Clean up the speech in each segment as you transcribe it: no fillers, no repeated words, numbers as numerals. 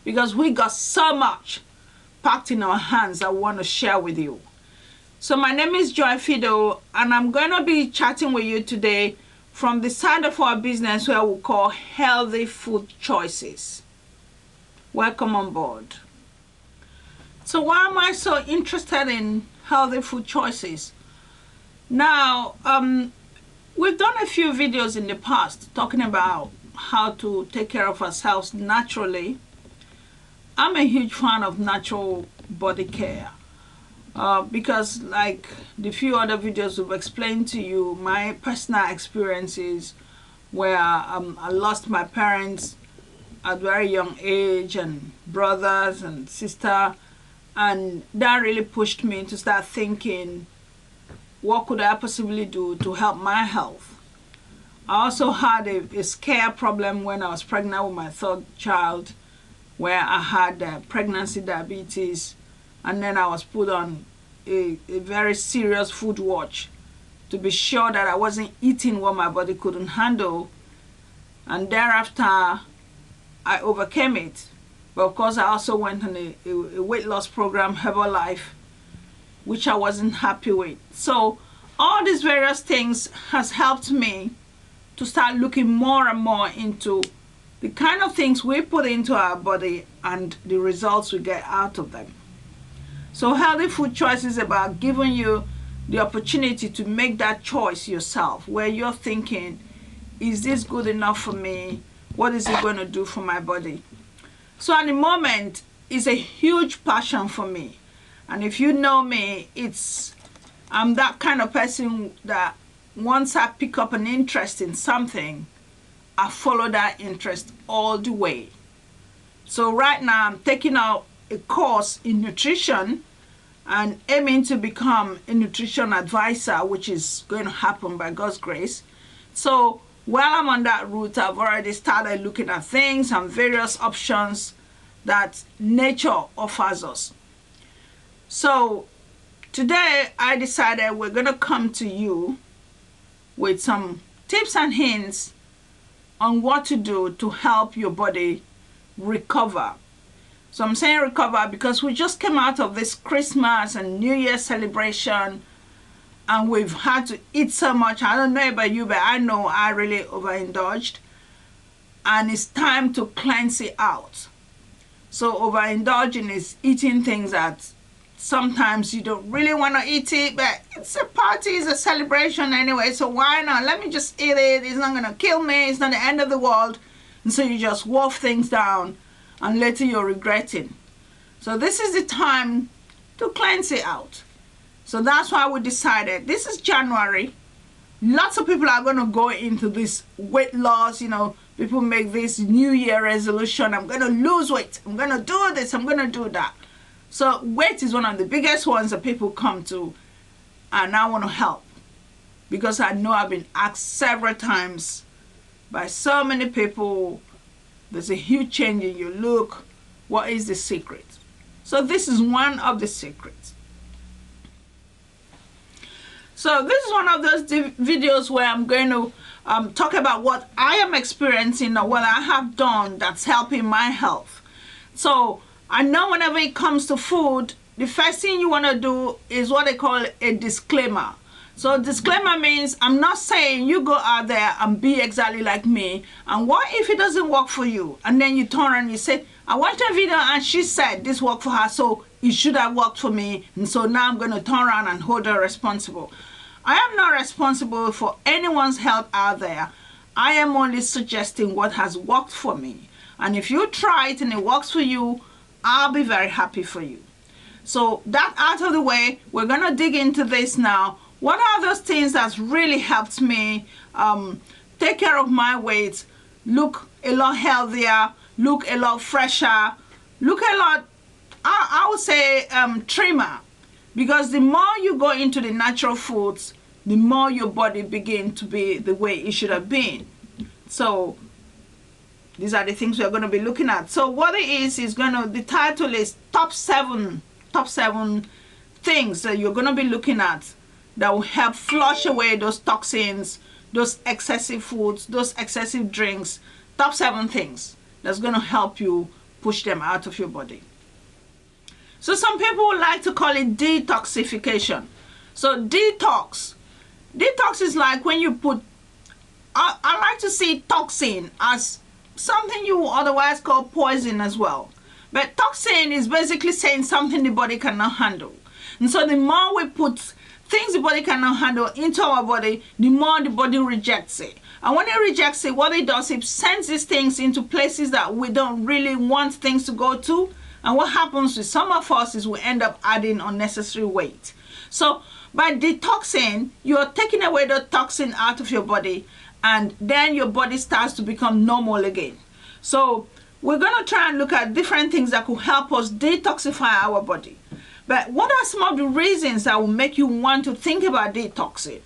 because we got so much packed in our hands I want to share with you. So my name is Joy Fido, and I'm going to be chatting with you today from the side of our business where we call healthy food choices. Welcome on board. So why am I so interested in healthy food choices? Now, we've done a few videos in the past talking about how to take care of ourselves naturally. I'm a huge fan of natural body care because, like the few other videos we've explained to you, my personal experiences where I lost my parents at a very young age, and brothers and sister, and that really pushed me to start thinking, what could I possibly do to help my health? I also had a scare problem when I was pregnant with my third child, where I had pregnancy diabetes, and then I was put on a very serious food watch to be sure that I wasn't eating what my body couldn't handle. And thereafter, I overcame it. But of course, I also went on a weight loss program, Herbalife, which I wasn't happy with. So all these various things has helped me to start looking more and more into the kind of things we put into our body and the results we get out of them. So healthy food choice is about giving you the opportunity to make that choice yourself, where you're thinking, is this good enough for me? What is it going to do for my body? So at the moment, it's a huge passion for me. And if you know me, I'm that kind of person that once I pick up an interest in something, I follow that interest all the way. So right now I'm taking out a course in nutrition and aiming to become a nutrition advisor, which is going to happen by God's grace. So while I'm on that route, I've already started looking at things and various options that nature offers us. So today I decided we're going to come to you with some tips and hints on what to do to help your body recover. So I'm saying recover because we just came out of this Christmas and New Year celebration, and we've had to eat so much. I don't know about you, but I know I really overindulged, and it's time to cleanse it out. So overindulging is eating things that sometimes you don't really want to eat it, but it's a party, it's a celebration anyway, so why not? Let me just eat it. It's not going to kill me. It's not the end of the world. And so you just wolf things down, and later you're regretting. So this is the time to cleanse it out. So that's why we decided, this is January. Lots of people are going to go into this weight loss. You know, people make this New Year resolution. I'm going to lose weight. I'm going to do this. I'm going to do that. So weight is one of the biggest ones that people come to, and I want to help because I know I've been asked several times by so many people, there's a huge change in your look. What is the secret? So this is one of the secrets. So this is one of those videos where I'm going to talk about what I am experiencing or what I have done that's helping my health. So I know whenever it comes to food, the first thing you want to do is what they call a disclaimer. So disclaimer means I'm not saying you go out there and be exactly like me, and what if it doesn't work for you? And then you turn and you say, I watched a video and she said this worked for her, so it should have worked for me, and so now I'm going to turn around and hold her responsible. I am not responsible for anyone's health out there. I am only suggesting what has worked for me. And if you try it and it works for you, I'll be very happy for you. So that out of the way, we're going to dig into this now. What are those things that's really helped me take care of my weight, look a lot healthier, look a lot fresher, look a lot, I would say, trimmer. Because the more you go into the natural foods, the more your body begins to be the way it should have been. So these are the things we're going to be looking at. So what it is the title is top seven things that you're going to be looking at that will help flush away those toxins, those excessive foods, those excessive drinks. Top 7 things that's going to help you push them out of your body. So some people like to call it detoxification. So detox is like when you put, I like to see toxin as something you otherwise call poison as well. But toxin is basically saying something the body cannot handle. And so the more we put things the body cannot handle into our body, the more the body rejects it. And when it rejects it, what it does, it sends these things into places that we don't really want things to go to. And what happens with some of us is we end up adding unnecessary weight. So by detoxing, you're taking away the toxin out of your body, and then your body starts to become normal again. So we're going to try and look at different things that could help us detoxify our body. But what are some of the reasons that will make you want to think about detoxing?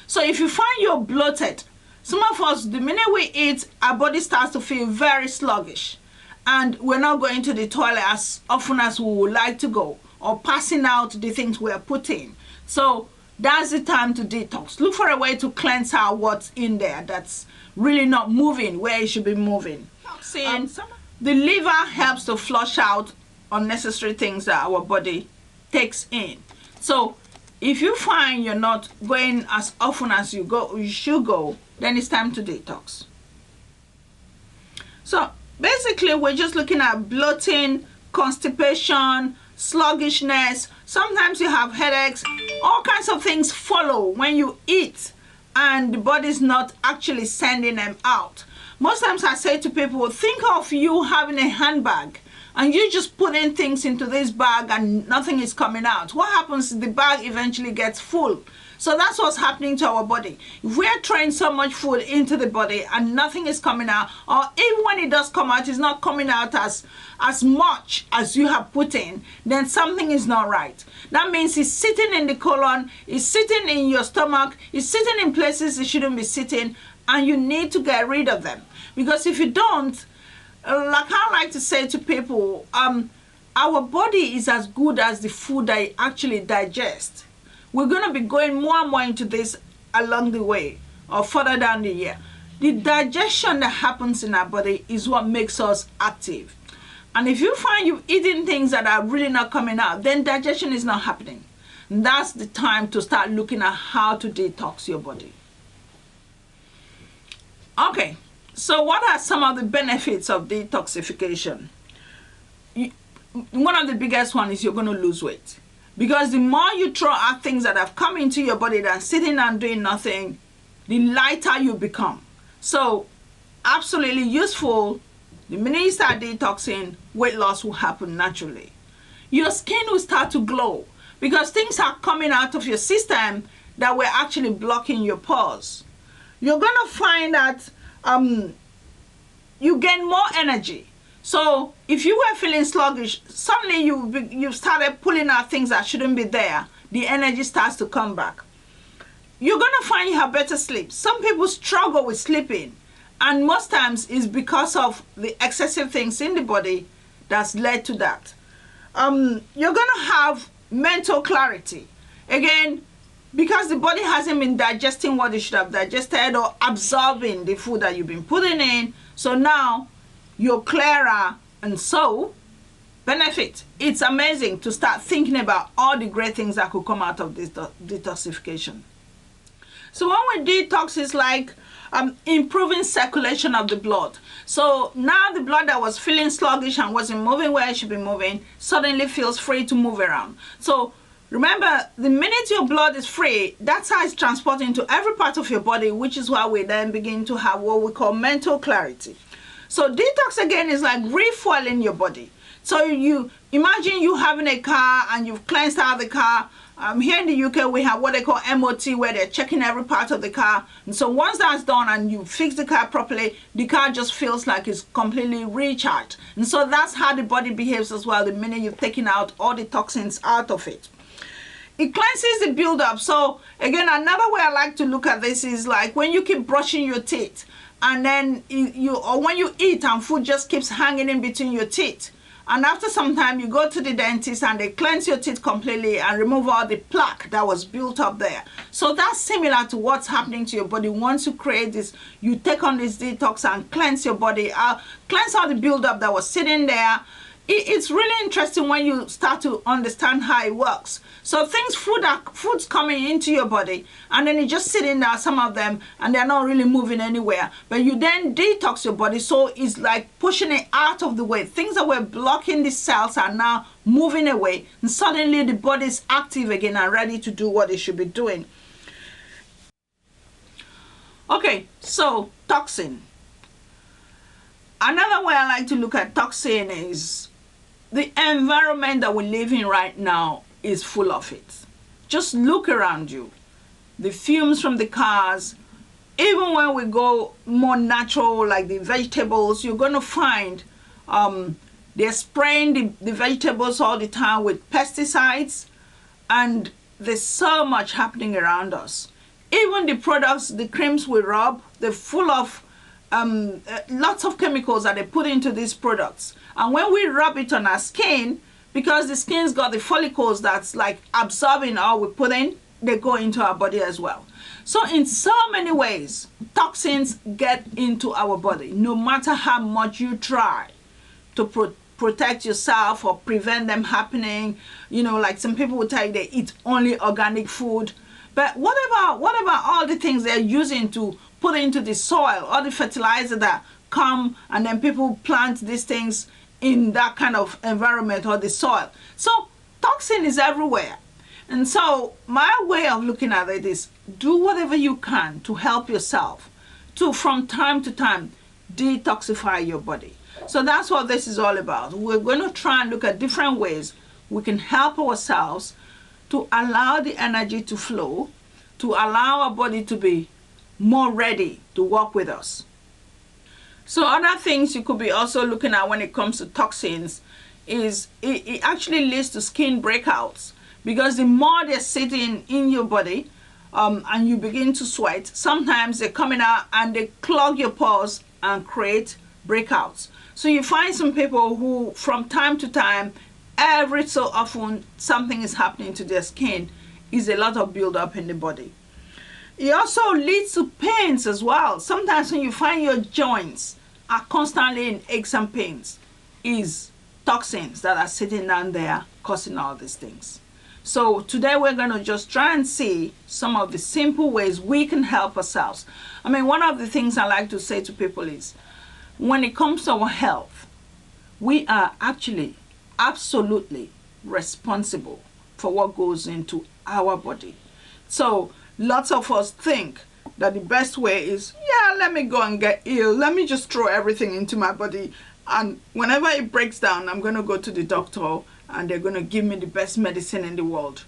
So if you find you're bloated, some of us, the minute we eat, our body starts to feel very sluggish. And we're not going to the toilet as often as we would like to go, or passing out the things we are putting. So that's the time to detox. Look for a way to cleanse out what's in there that's really not moving where it should be moving. The liver helps to flush out unnecessary things that our body takes in. So if you find you're not going as often as you should go, then it's time to detox. So basically, we're just looking at bloating, constipation, sluggishness. Sometimes you have headaches. All kinds of things follow when you eat and the body's not actually sending them out. Most times I say to people, think of you having a handbag and you just put in things into this bag and nothing is coming out. What happens is the bag eventually gets full. So that's what's happening to our body. If we're throwing so much food into the body and nothing is coming out, or even when it does come out, it's not coming out as much as you have put in, then something is not right. That means it's sitting in the colon, it's sitting in your stomach, it's sitting in places it shouldn't be sitting, and you need to get rid of them. Because if you don't, like I like to say to people, our body is as good as the food that it actually digests. We're going to be going more and more into this along the way or further down the year. The digestion that happens in our body is what makes us active. And if you find you've eaten things that are really not coming out, then digestion is not happening. And that's the time to start looking at how to detox your body. Okay, so what are some of the benefits of detoxification? One of the biggest ones is you're going to lose weight. Because the more you throw out things that have come into your body than sitting and doing nothing, the lighter you become. So, absolutely useful. The minute you start detoxing, weight loss will happen naturally. Your skin will start to glow because things are coming out of your system that were actually blocking your pores. You're going to find that you gain more energy. So if you were feeling sluggish, suddenly you've started pulling out things that shouldn't be there. The energy starts to come back. You're going to find you have better sleep. Some people struggle with sleeping, and most times it's because of the excessive things in the body that's led to that. You're going to have mental clarity. Again, because the body hasn't been digesting what it should have digested or absorbing the food that you've been putting in. So now you're clearer, and so benefit. It's amazing to start thinking about all the great things that could come out of this detoxification. So when we detox, it's like improving circulation of the blood. So now the blood that was feeling sluggish and wasn't moving where it should be moving suddenly feels free to move around. So remember, the minute your blood is free, that's how it's transporting to every part of your body, which is why we then begin to have what we call mental clarity. So detox again is like refueling your body. So you imagine you having a car and you've cleansed out the car. Here in the UK, we have what they call MOT, where they're checking every part of the car. And so once that's done and you fix the car properly, the car just feels like it's completely recharged. And so that's how the body behaves as well the minute you've taken out all the toxins out of it. It cleanses the buildup. So again, another way I like to look at this is like when you keep brushing your teeth, and then when you eat and food just keeps hanging in between your teeth, And after some time, you go to the dentist and they cleanse your teeth completely and remove all the plaque that was built up there. So that's similar to what's happening to your body. Once you create this, you take on this detox and cleanse your body out, cleanse all the buildup that was sitting there. It's really interesting when you start to understand how it works. So food's coming into your body, and then it's just sitting there, some of them, and they're not really moving anywhere. But you then detox your body, so it's like pushing it out of the way. Things that were blocking the cells are now moving away, and suddenly the body is active again and ready to do what it should be doing. Okay, so toxin. Another way I like to look at toxin is the environment that we live in right now is full of it. Just look around you. The fumes from the cars, even when we go more natural, like the vegetables, you're going to find they're spraying the vegetables all the time with pesticides, and there's so much happening around us. Even the products, the creams we rub, they're full of lots of chemicals that they put into these products. And when we rub it on our skin, because the skin's got the follicles that's like absorbing all we put in, they go into our body as well. So in so many ways, toxins get into our body, no matter how much you try to protect yourself or prevent them happening. You know, like some people will tell you they eat only organic food. But what about all the things they're using to put into the soil, all the fertilizer that come, and then people plant these things in that kind of environment or the soil. So toxin is everywhere. And so my way of looking at it is do whatever you can to help yourself to, from time to time, detoxify your body. So that's what this is all about. We're going to try and look at different ways we can help ourselves to allow the energy to flow, to allow our body to be more ready to work with us. So other things you could be also looking at when it comes to toxins is it actually leads to skin breakouts, because the more they're sitting in your body and you begin to sweat, sometimes they're coming out and they clog your pores and create breakouts. So you find some people who from time to time, every so often, something is happening to their skin, is a lot of buildup in the body. It also leads to pains as well. Sometimes when you find your joints are constantly in aches and pains, is toxins that are sitting down there causing all these things. So today we're going to just try and see some of the simple ways we can help ourselves. I mean, one of the things I like to say to people is, when it comes to our health, we are actually absolutely responsible for what goes into our body. So lots of us think that the best way is, yeah, let me go and get ill. Let me just throw everything into my body. And whenever it breaks down, I'm going to go to the doctor and they're going to give me the best medicine in the world.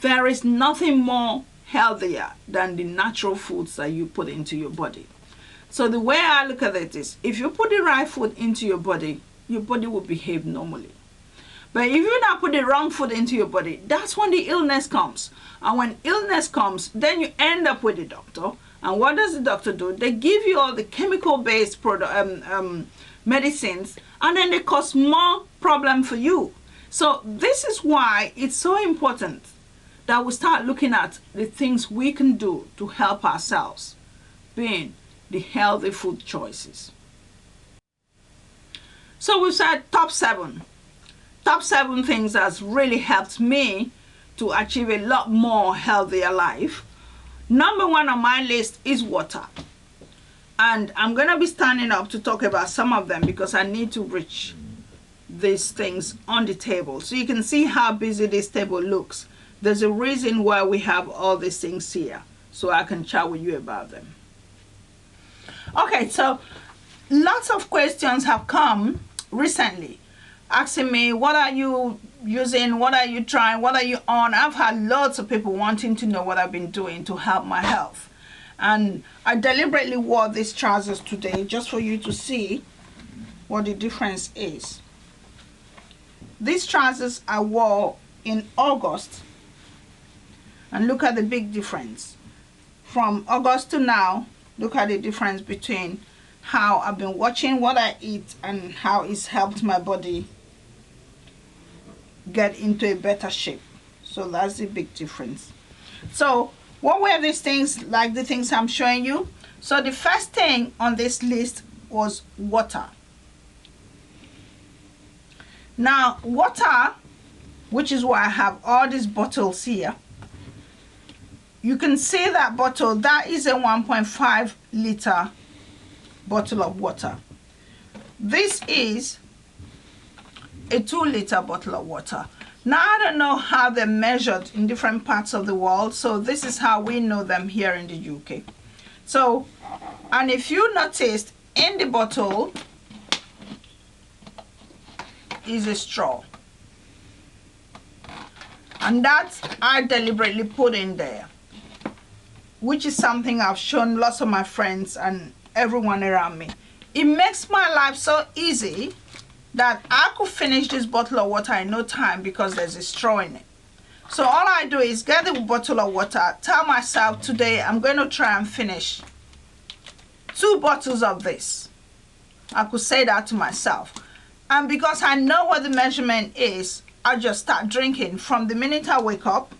There is nothing more healthier than the natural foods that you put into your body. So the way I look at it is, if you put the right food into your body will behave normally. But if you now put the wrong food into your body, that's when the illness comes. And when illness comes, then you end up with the doctor. And what does the doctor do? They give you all the chemical-based medicines, and then they cause more problem for you. So this is why it's so important that we start looking at the things we can do to help ourselves, being the healthy food choices. So we said top 7 things that's really helped me to achieve a lot more healthier life. Number 1 on my list is water. And I'm going to be standing up to talk about some of them because I need to reach these things on the table. So you can see how busy this table looks. There's a reason why we have all these things here, so I can chat with you about them. Okay, so lots of questions have come recently asking me, what are you using, what are you trying, what are you on? I've had lots of people wanting to know what I've been doing to help my health. And I deliberately wore these trousers today just for you to see what the difference is. These trousers I wore in August, and look at the big difference. From August to now, look at the difference between how I've been watching what I eat and how it's helped my body get into a better shape. So that's the big difference. So what were these things, like the things I'm showing you? So the first thing on this list was water. Now water, which is why I have all these bottles here, you can see that bottle, that is a 1.5 liter bottle of water. This is a 2 liter bottle of water. Now I don't know how they're measured in different parts of the world, so this is how we know them here in the UK. So, and if you noticed, in the bottle is a straw, and that I deliberately put in there, which is something I've shown lots of my friends and everyone around me. It makes my life so easy that I could finish this bottle of water in no time because there's a straw in it. So all I do is get the bottle of water, tell myself today I'm going to try and finish 2 bottles of this. I could say that to myself. And because I know what the measurement is, I just start drinking from the minute I wake up.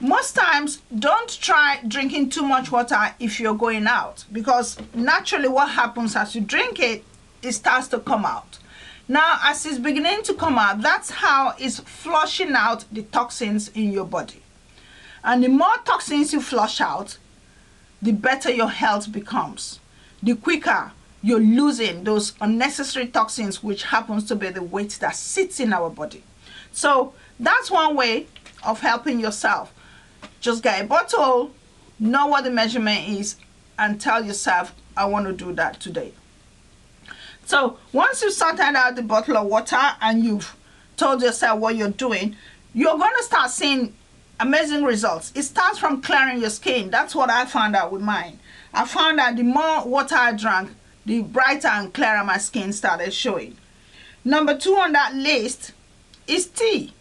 Most times, don't try drinking too much water if you're going out, because naturally what happens as you drink it, it starts to come out. Now, as it's beginning to come out, that's how it's flushing out the toxins in your body. And the more toxins you flush out, the better your health becomes. The quicker you're losing those unnecessary toxins, which happens to be the weight that sits in our body. So that's one way of helping yourself. Just get a bottle, know what the measurement is, and tell yourself, I want to do that today. So once you've sorted out the bottle of water and you've told yourself what you're doing, you're going to start seeing amazing results. It starts from clearing your skin. That's what I found out with mine. I found that the more water I drank, the brighter and clearer my skin started showing. Number 2 on that list is tea.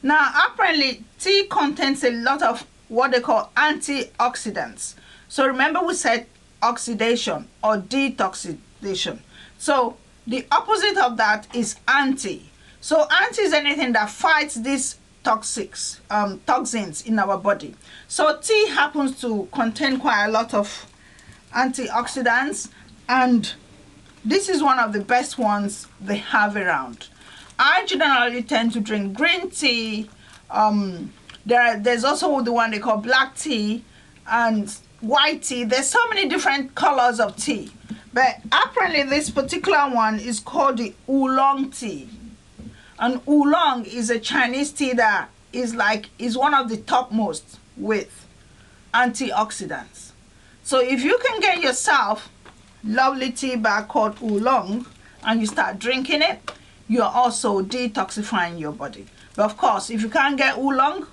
Now, apparently, tea contains a lot of what they call antioxidants. So remember we said oxidation or detoxification. So the opposite of that is anti. So anti is anything that fights these toxins in our body. So tea happens to contain quite a lot of antioxidants, and this is one of the best ones they have around. I generally tend to drink green tea. There's also the one they call black tea and white tea. There's so many different colors of tea, but apparently this particular one is called the oolong tea. And oolong is a Chinese tea that is one of the topmost with antioxidants. So if you can get yourself lovely tea bag called oolong and you start drinking it, you're also detoxifying your body. But of course, if you can't get oolong,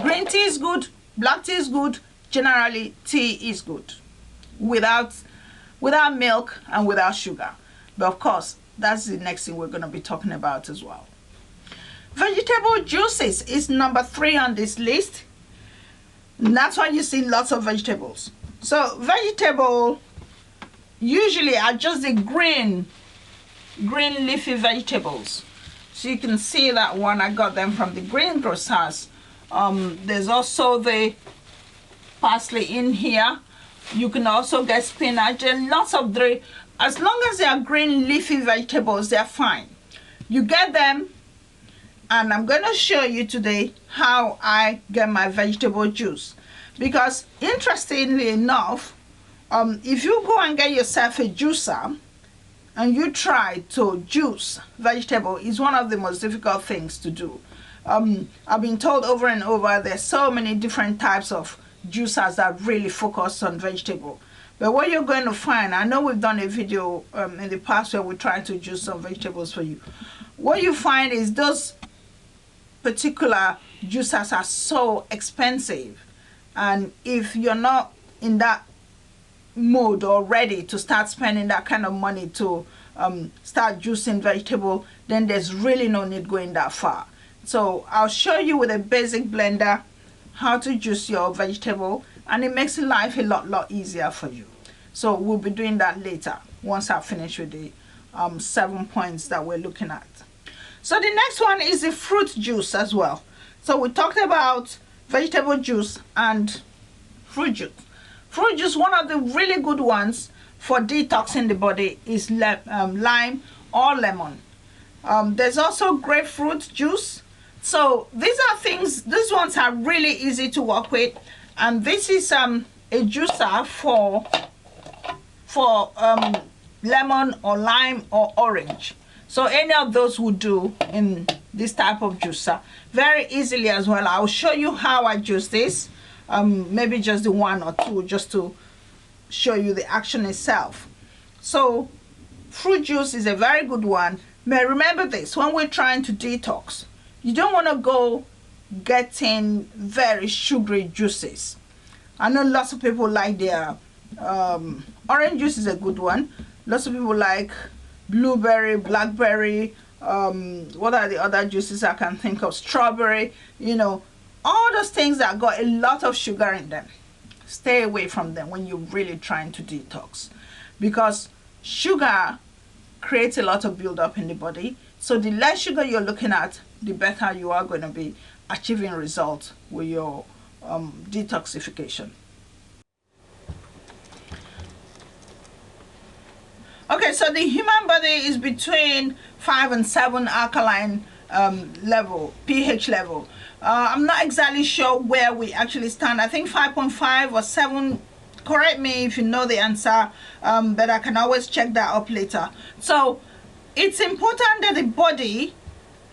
green tea is good, black tea is good, generally tea is good without milk and without sugar. But of course, that's the next thing we're going to be talking about as well. Vegetable juices is number 3 on this list. And that's why you see lots of vegetables. So vegetable usually are just the green leafy vegetables. So you can see that one, I got them from the greengrocers. There's also the parsley in here. You can also get spinach and lots of as long as they are green leafy vegetables, they're fine. You get them, and I'm going to show you today how I get my vegetable juice. Because interestingly enough, if you go and get yourself a juicer and you try to juice vegetable, is one of the most difficult things to do. I've been told over and over there's so many different types of juicers that really focus on vegetable. But what you're going to find, I know we've done a video in the past where we tried to juice some vegetables for you. What you find is those particular juicers are so expensive, and if you're not in that mode or ready to start spending that kind of money to start juicing vegetable, then there's really no need going that far. So I'll show you with a basic blender how to juice your vegetable, and it makes life a lot easier for you. So we'll be doing that later once I finish with the 7 points that we're looking at. So the next one is the fruit juice as well. So we talked about vegetable juice and fruit juice. Fruit juice, one of the really good ones for detoxing the body is lime or lemon. There's also grapefruit juice. So these ones are really easy to work with, and this is a juicer for lemon or lime or orange. So any of those would do in this type of juicer very easily as well. I'll show you how I juice this, maybe just the one or two, just to show you the action itself. So fruit juice is a very good one. May remember this, when we're trying to detox, you don't want to go getting very sugary juices. I know lots of people like their orange juice is a good one. Lots of people like blueberry, blackberry, what are the other juices I can think of, strawberry, you know, all those things that got a lot of sugar in them. Stay away from them when you're really trying to detox, because sugar creates a lot of buildup in the body. So the less sugar you're looking at, the better you are going to be achieving results with your detoxification. Okay, so the human body is between 5 and 7 alkaline level, pH level. I'm not exactly sure where we actually stand. I think 5.5 or 7. Correct me if you know the answer, but I can always check that up later. So it's important that the body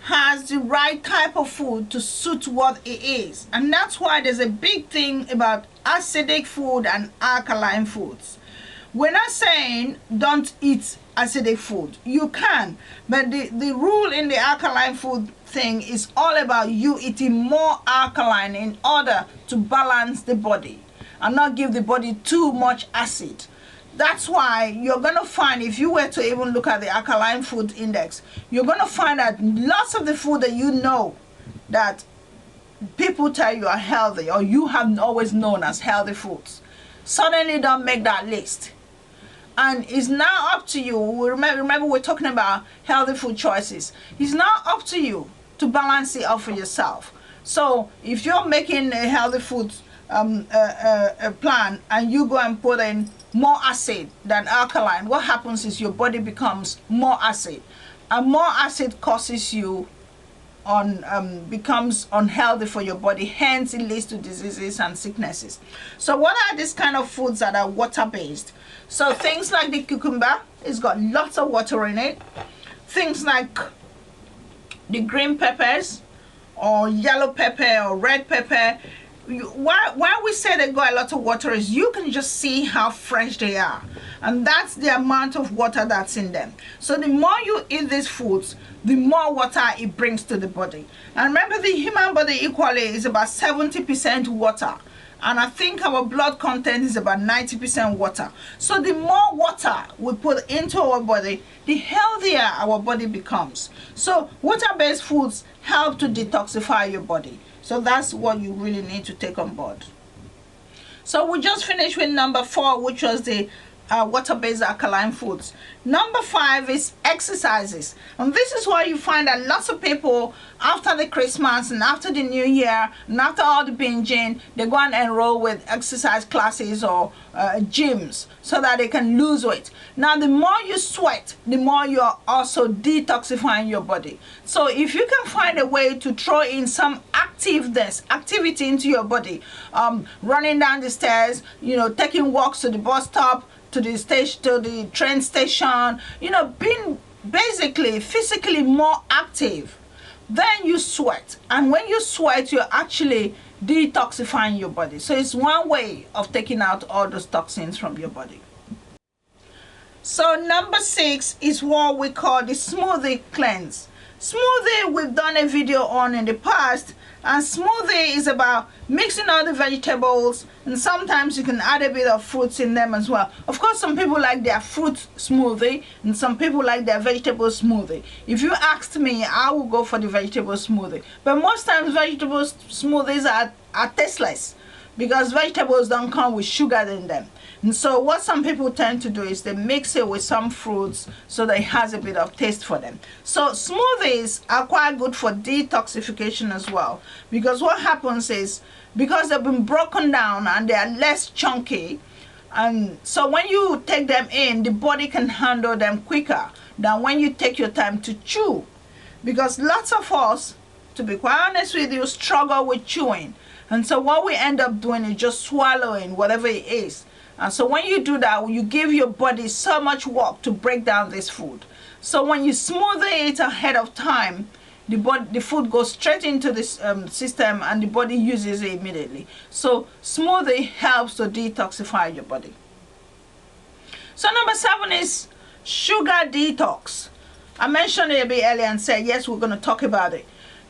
has the right type of food to suit what it is, and that's why there's a big thing about acidic food and alkaline foods. We're not saying don't eat acidic food. You can, but the rule in the alkaline food thing is all about you eating more alkaline in order to balance the body and not give the body too much acid. That's why you're going to find, if you were to even look at the alkaline food index, you're going to find that lots of the food that you know that people tell you are healthy, or you have always known as healthy foods, suddenly don't make that list. And it's now up to you. Remember we're talking about healthy food choices. It's now up to you to balance it out for yourself. So if you're making a healthy food plan and you go and put in more acid than alkaline, what happens is your body becomes more acid, and more acid causes you becomes unhealthy for your body, hence it leads to diseases and sicknesses. So what are these kind of foods that are water-based? So things like the cucumber, it's got lots of water in it. Things like the green peppers or yellow pepper or red pepper, why we say they got a lot of water is you can just see how fresh they are, and that's the amount of water that's in them. So the more you eat these foods, the more water it brings to the body. And remember, the human body equally is about 70% water, and I think our blood content is about 90% water. So the more water we put into our body, the healthier our body becomes. So water-based foods help to detoxify your body. So that's what you really need to take on board. So we just finished with number 4, which was the water-based alkaline foods. Number 5 is exercises, and this is why you find that lots of people after the Christmas and after the New Year and after all the binging, they go and enroll with exercise classes or gyms so that they can lose weight. Now the more you sweat, the more you're also detoxifying your body. So if you can find a way to throw in some activity into your body, running down the stairs, you know, taking walks to the bus stop, to the station, to the train station, you know, being basically physically more active, then you sweat, and when you sweat, you're actually detoxifying your body. So it's one way of taking out all those toxins from your body. So number 6 is what we call the Smoothie Cleanse. Smoothie we've done a video on in the past, and smoothie is about mixing all the vegetables, and sometimes you can add a bit of fruits in them as well. Of course, some people like their fruit smoothie and some people like their vegetable smoothie. If you asked me, I would go for the vegetable smoothie, but most times vegetable smoothies are tasteless. because vegetables don't come with sugar in them. And so what some people tend to do is they mix it with some fruits so that it has a bit of taste for them. So smoothies are quite good for detoxification as well, because what happens is, because they've been broken down and they are less chunky, and so when you take them in, the body can handle them quicker than when you take your time to chew. Because lots of us, to be quite honest with you, struggle with chewing. And so what we end up doing is just swallowing whatever it is. And so when you do that, you give your body so much work to break down this food. So when you smoothie it ahead of time, the food goes straight into this system and the body uses it immediately. So smoothie helps to detoxify your body. So number 7 is sugar detox. I mentioned it a bit earlier and said, yes, we're going to talk about it.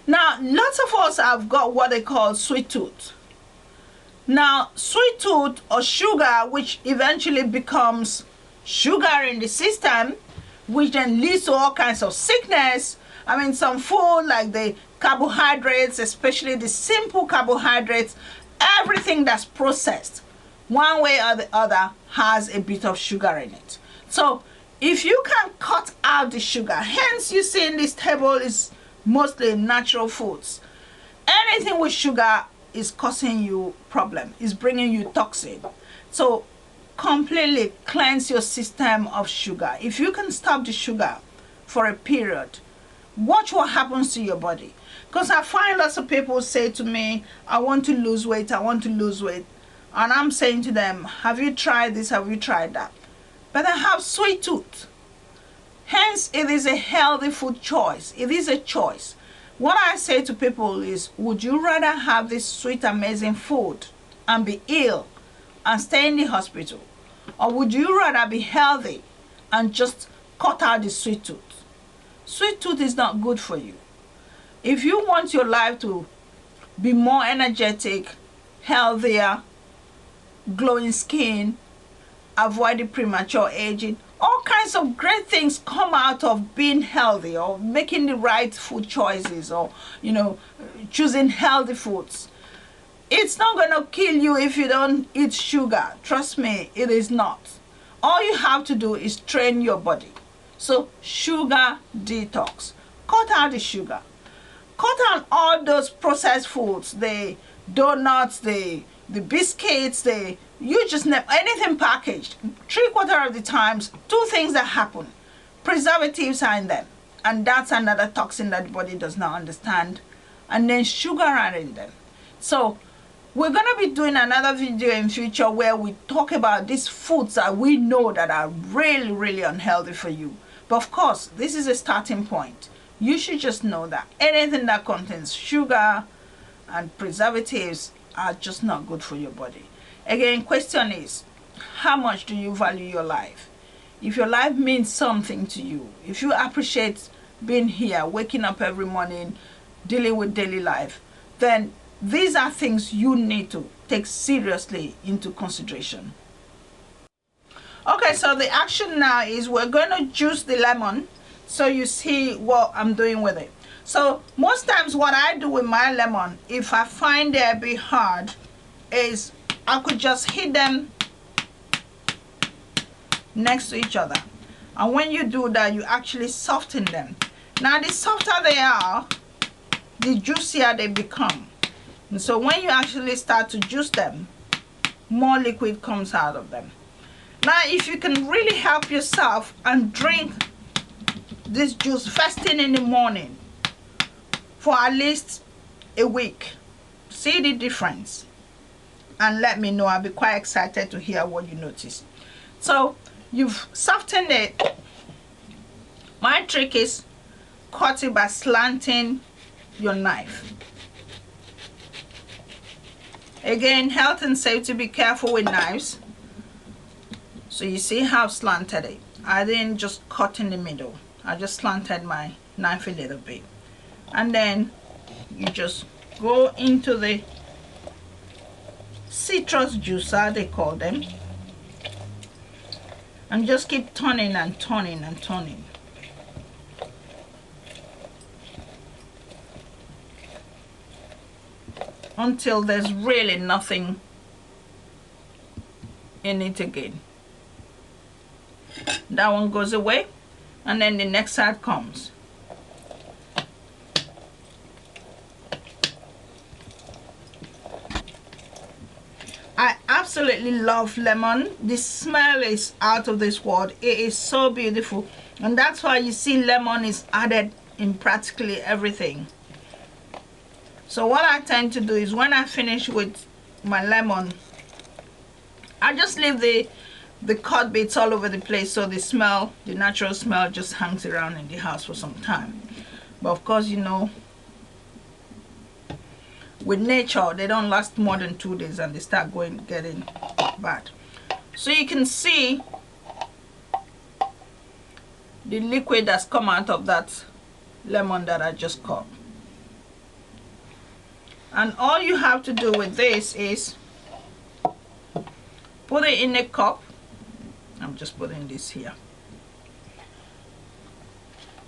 Now, lots of us have got what they call sweet tooth. Now, sweet tooth or sugar, which eventually becomes sugar in the system, which then leads to all kinds of sickness. I mean, some food like the carbohydrates, especially the simple carbohydrates, everything that's processed, one way or the other, has a bit of sugar in it. So if you can cut out the sugar, hence you see in this table is mostly natural foods. Anything with sugar is causing you problem, is bringing you toxin. So completely cleanse your system of sugar. If you can stop the sugar for a period, watch what happens to your body. Because I find lots of people say to me, I want to lose weight, I want to lose weight. And I'm saying to them, have you tried this, have you tried that? But I have sweet tooth. Hence, it is a healthy food choice. It is a choice. What I say to people is, would you rather have this sweet, amazing food and be ill and stay in the hospital? Or would you rather be healthy and just cut out the sweet tooth? Sweet tooth is not good for you. If you want your life to be more energetic, healthier, glowing skin, avoid the premature aging, all kinds of great things come out of being healthy or making the right food choices, or choosing healthy foods. It's not going to kill you if you don't eat sugar. Trust me, it is not. All you have to do is train your body. So sugar detox. Cut out the sugar. Cut out all those processed foods, the donuts, the biscuits, you just never anything packaged. 3/4 of the times, 2 things that happen: preservatives are in them, and that's another toxin that the body does not understand, and then sugar are in them. So we're going to be doing another video in future where we talk about these foods that we know that are really, really unhealthy for you. But of course, this is a starting point. You should just know that anything that contains sugar and preservatives are just not good for your body. Again, question is, how much do you value your life? If your life means something to you, if you appreciate being here, waking up every morning, dealing with daily life, then these are things you need to take seriously into consideration. Okay, so the action now is we're going to juice the lemon, so you see what I'm doing with it. So most times what I do with my lemon, if I find they're a bit hard, is I could just hit them next to each other. And when you do that, you actually soften them. Now the softer they are, the juicier they become. And so when you actually start to juice them, more liquid comes out of them. Now if you can really help yourself and drink this juice first thing in the morning for at least a week, see the difference and let me know. I'll be quite excited to hear what you notice. So you've softened it. My trick is cut it by slanting your knife. Again, health and safety, be careful with knives. So you see how slanted it. I didn't just cut in the middle. I just slanted my knife a little bit. And then you just go into the citrus juicer, they call them, and just keep turning and turning and turning. Until there's really nothing in it again. That one goes away, and then the next side comes. I absolutely love lemon. The smell is out of this world. It is so beautiful, and that's why you see lemon is added in practically everything. So what I tend to do is when I finish with my lemon, I just leave the cut bits all over the place, so the smell, the natural smell, just hangs around in the house for some time. But of course, you know, with nature, they don't last more than 2 days and they start getting bad. So you can see the liquid that's come out of that lemon that I just cut. And all you have to do with this is put it in a cup. I'm just putting this here.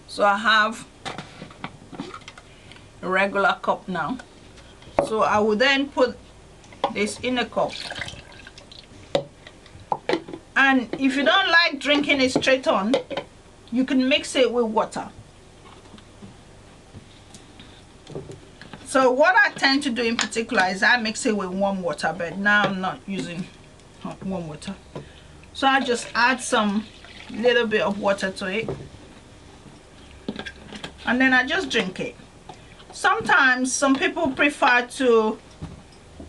So I have a regular cup now. So I will then put this in a cup. And if you don't like drinking it straight on, you can mix it with water. So what I tend to do in particular is I mix it with warm water, but now I'm not using warm water. So I just add some little bit of water to it, and then I just drink it. Sometimes some people prefer to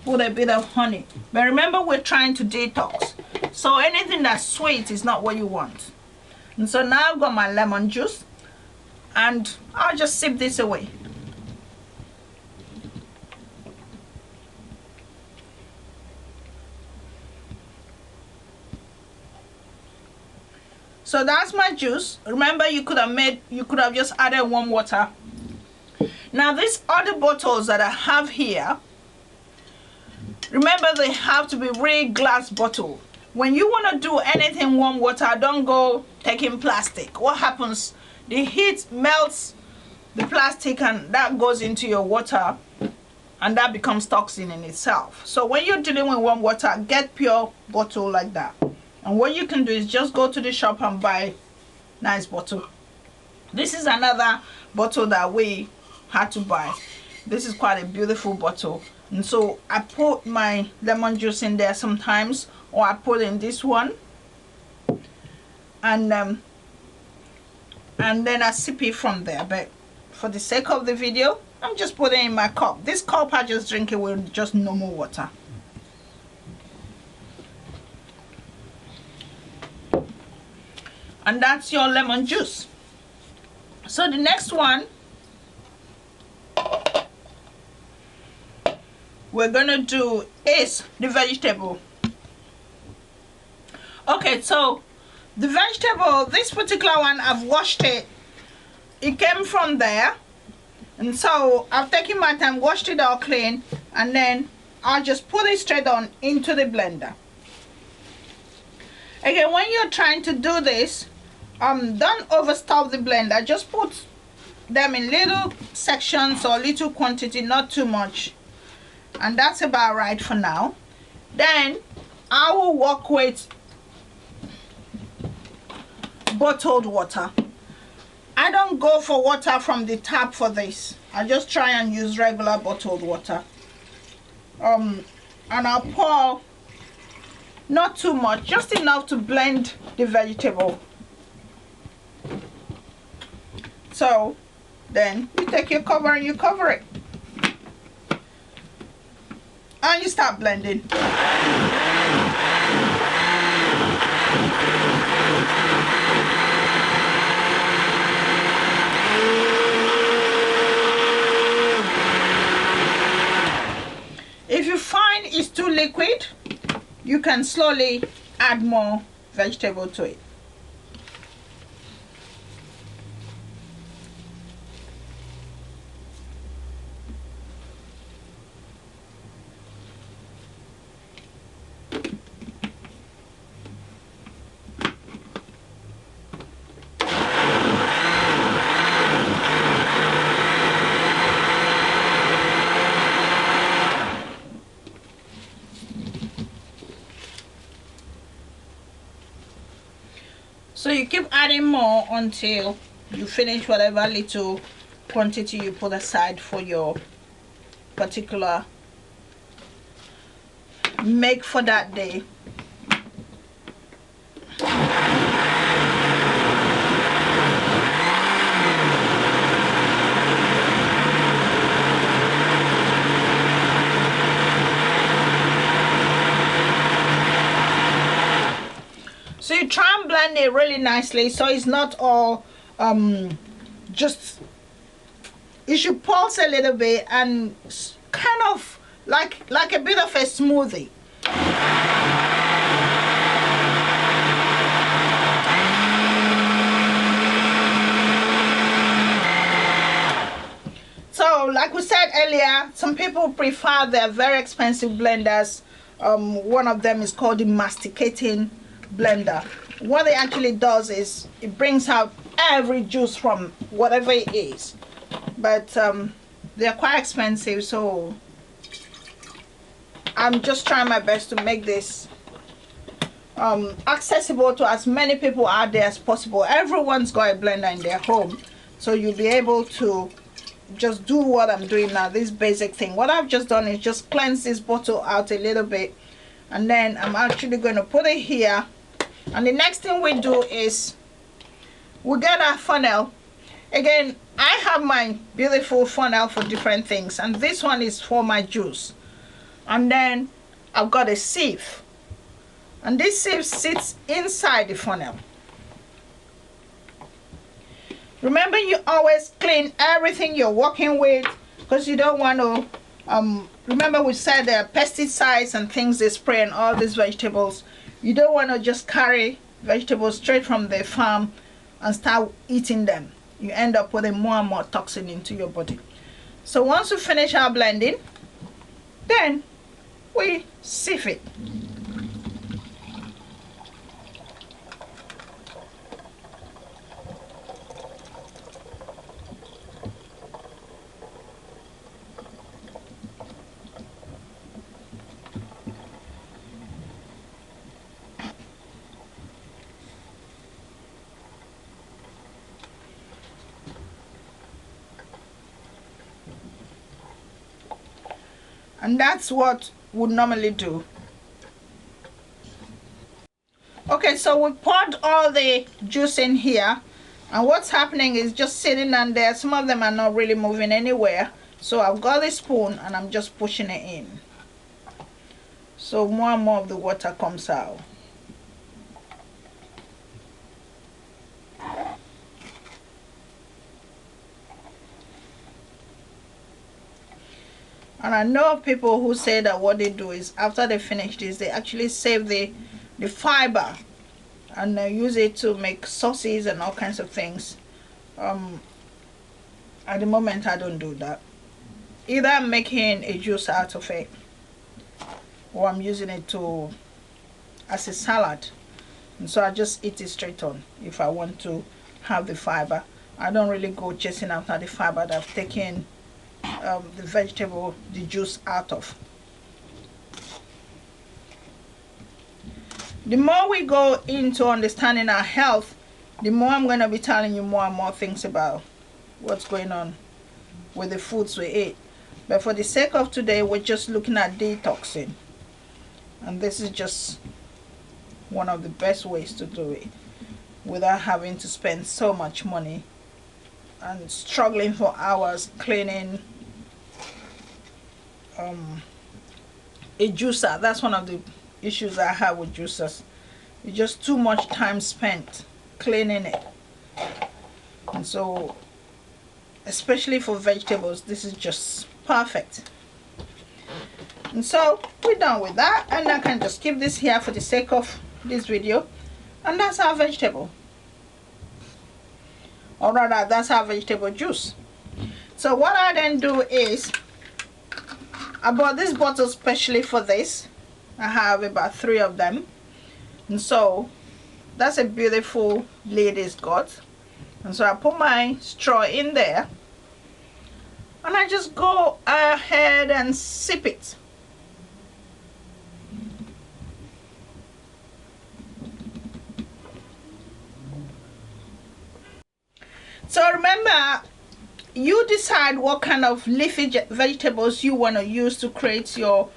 put a bit of honey, but remember we're trying to detox, so anything that's sweet is not what you want. And so now I've got my lemon juice, and I'll just sip this away. So that's my juice. Remember, you could have just added warm water. Now these other bottles that I have here, remember they have to be real glass bottle. When you want to do anything warm water, don't go taking plastic. What happens? The heat melts the plastic and that goes into your water, and that becomes toxin in itself. So when you're dealing with warm water, get pure bottle like that. And what you can do is just go to the shop and buy nice bottle. This is another bottle that we had to buy. This is quite a beautiful bottle, and so I put my lemon juice in there sometimes, or I put in this one, and then I sip it from there. But for the sake of the video, I'm just putting it in my cup. This cup I just drink it with just normal water. And that's your lemon juice. So the next one we're gonna do is the vegetable. Okay, so the vegetable, this particular one, I've washed it. It came from there, and so I've taken my time, washed it all clean, and then I'll just put it straight on into the blender. Again, when you're trying to do this, don't overstuff the blender. Just put them in little sections or little quantity, not too much, and that's about right for now. Then I will work with bottled water. I don't go for water from the tap for this. I just try and use regular bottled water, and I'll pour not too much, just enough to blend the vegetable. So then you take your cover and you cover it, and you start blending. If you find it's too liquid, you can slowly add more vegetable to it. So you keep adding more until you finish whatever little quantity you put aside for your particular make for that day. So you try and blend it really nicely so it's not all just, you should pulse a little bit and kind of like a bit of a smoothie. So like we said earlier, some people prefer their very expensive blenders. One of them is called the masticating blender. What it actually does is it brings out every juice from whatever it is, but they're quite expensive, so I'm just trying my best to make this accessible to as many people out there as possible. Everyone's got a blender in their home, so you'll be able to just do what I'm doing now, this basic thing. What I've just done is just cleanse this bottle out a little bit, and then I'm actually going to put it here. And the next thing we do is we get our funnel. Again, I have my beautiful funnel for different things, and this one is for my juice. And then I've got a sieve, and this sieve sits inside the funnel. Remember, you always clean everything you're working with, because you don't want to remember we said there are pesticides and things they spray on all these vegetables. You don't want to just carry vegetables straight from the farm and start eating them. You end up putting more and more toxin into your body. So once we finish our blending, then we sieve it. And that's what we'd normally do. Okay, so we poured all the juice in here, and what's happening is just sitting on there. Some of them are not really moving anywhere, so I've got a spoon and I'm just pushing it in, so more and more of the water comes out. And I know of people who say that what they do is after they finish this, they actually save the fiber and use it to make sauces and all kinds of things. At the moment, I don't do that. Either I'm making a juice out of it, or I'm using it as a salad. And so I just eat it straight on if I want to have the fiber. I don't really go chasing after the fiber that I've taken the vegetable, the juice out of. The more we go into understanding our health, the more I'm going to be telling you more and more things about what's going on with the foods we eat. But for the sake of today, we're just looking at detoxing, and this is just one of the best ways to do it without having to spend so much money and struggling for hours cleaning a juicer. That's one of the issues I have with juicers. It's just too much time spent cleaning it. And so, especially for vegetables, this is just perfect. And so we're done with that, and I can just keep this here for the sake of this video. And that's our vegetable, or rather that's our vegetable juice. So what I then do is, I bought this bottle specially for this. I have about 3 of them, and so that's a beautiful lid it's got. And so I put my straw in there, and I just go ahead and sip it. So remember, you decide what kind of leafy vegetables you want to use to create your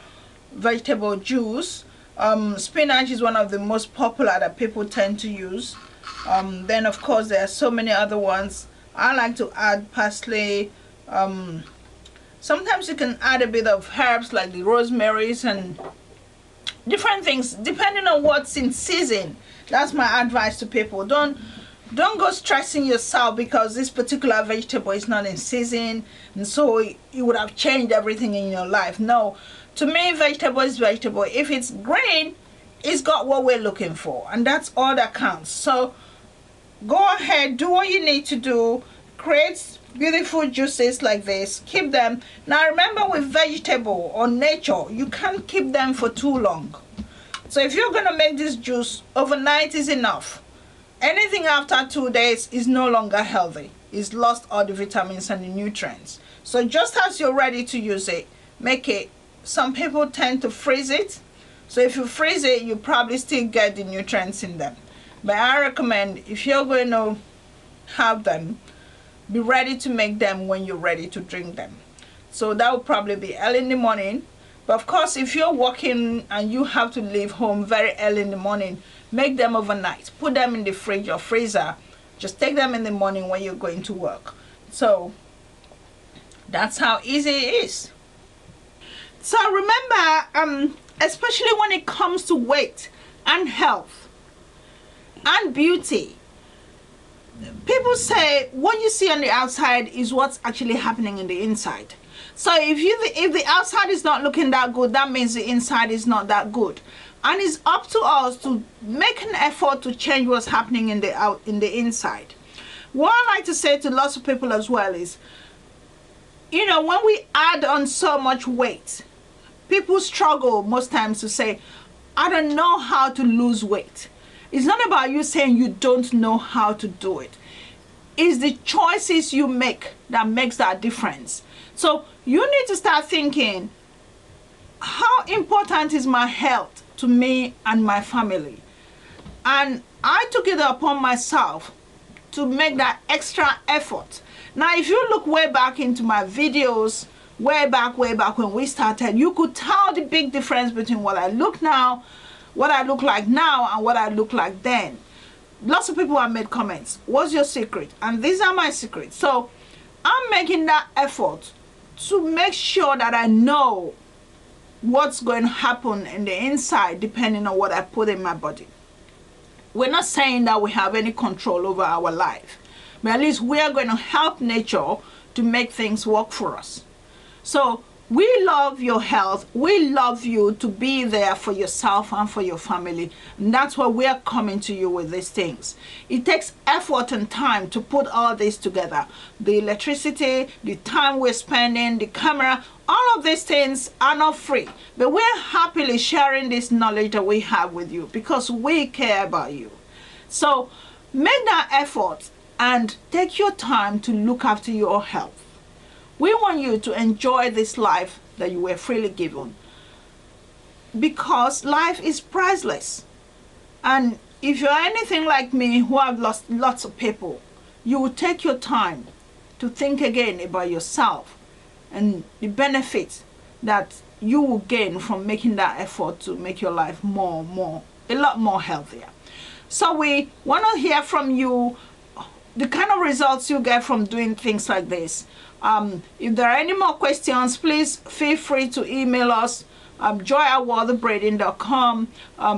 vegetable juice. Spinach is one of the most popular that people tend to use. Then of course there are so many other ones. I like to add parsley. Sometimes you can add a bit of herbs like the rosemaries and different things depending on what's in season. That's my advice to people. Don't go stressing yourself because this particular vegetable is not in season and so it would have changed everything in your life. No, to me, vegetable is vegetable. If it's green, it's got what we're looking for, and that's all that counts. So go ahead, do what you need to do, create beautiful juices like this, keep them. Now remember, with vegetable or nature, you can't keep them for too long. So if you're gonna make this juice, overnight is enough. Anything after 2 days is no longer healthy. It's lost all the vitamins and the nutrients. So just as you're ready to use it, make it. Some people tend to freeze it. So if you freeze it, you probably still get the nutrients in them. But I recommend, if you're going to have them, be ready to make them when you're ready to drink them. So that will probably be early in the morning. But of course, if you're working and you have to leave home very early in the morning, make them overnight. Put them in the fridge or freezer. Just take them in the morning when you're going to work. So that's how easy it is. So remember, especially when it comes to weight and health and beauty, people say what you see on the outside is what's actually happening in the inside. So if the outside is not looking that good, that means the inside is not that good. And it's up to us to make an effort to change what's happening in the inside. What I like to say to lots of people as well is, you know, when we add on so much weight, people struggle most times to say, I don't know how to lose weight. It's not about you saying you don't know how to do it. It's the choices you make that makes that difference. So you need to start thinking, how important is my health to me and my family? And I took it upon myself to make that extra effort. Now, if you look way back into my videos, way back when we started, you could tell the big difference between what I look now, what I look like now, and what I look like then. Lots of people have made comments, what's your secret? And these are my secrets. So I'm making that effort to make sure that I know what's going to happen in the inside depending on what I put in my body. We're not saying that we have any control over our life, but at least we are going to help nature to make things work for us. So we love your health. We love you to be there for yourself and for your family. And that's why we are coming to you with these things. It takes effort and time to put all this together. The electricity, the time we're spending, the camera, all of these things are not free. But we're happily sharing this knowledge that we have with you because we care about you. So make that effort and take your time to look after your health. We want you to enjoy this life that you were freely given, because life is priceless. And if you're anything like me who have lost lots of people, you will take your time to think again about yourself and the benefits that you will gain from making that effort to make your life a lot more healthier. So we want to hear from you the kind of results you get from doing things like this. If there are any more questions, please feel free to email us, joy@worldofbraiding.com.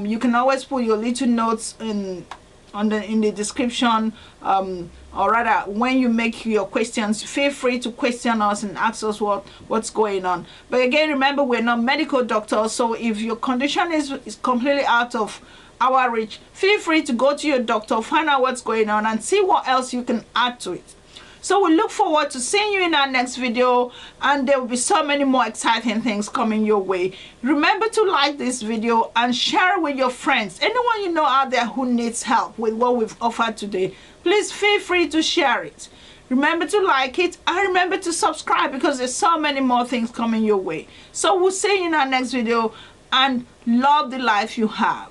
You can always put your little notes in the description, or rather when you make your questions, feel free to question us and ask us what's going on. But again, remember, we're not medical doctors, so if your condition is completely out of our reach, feel free to go to your doctor, find out what's going on, and see what else you can add to it. So we look forward to seeing you in our next video, and there will be so many more exciting things coming your way. Remember to like this video and share it with your friends. Anyone you know out there who needs help with what we've offered today, please feel free to share it. Remember to like it, and remember to subscribe, because there's so many more things coming your way. So we'll see you in our next video, and love the life you have.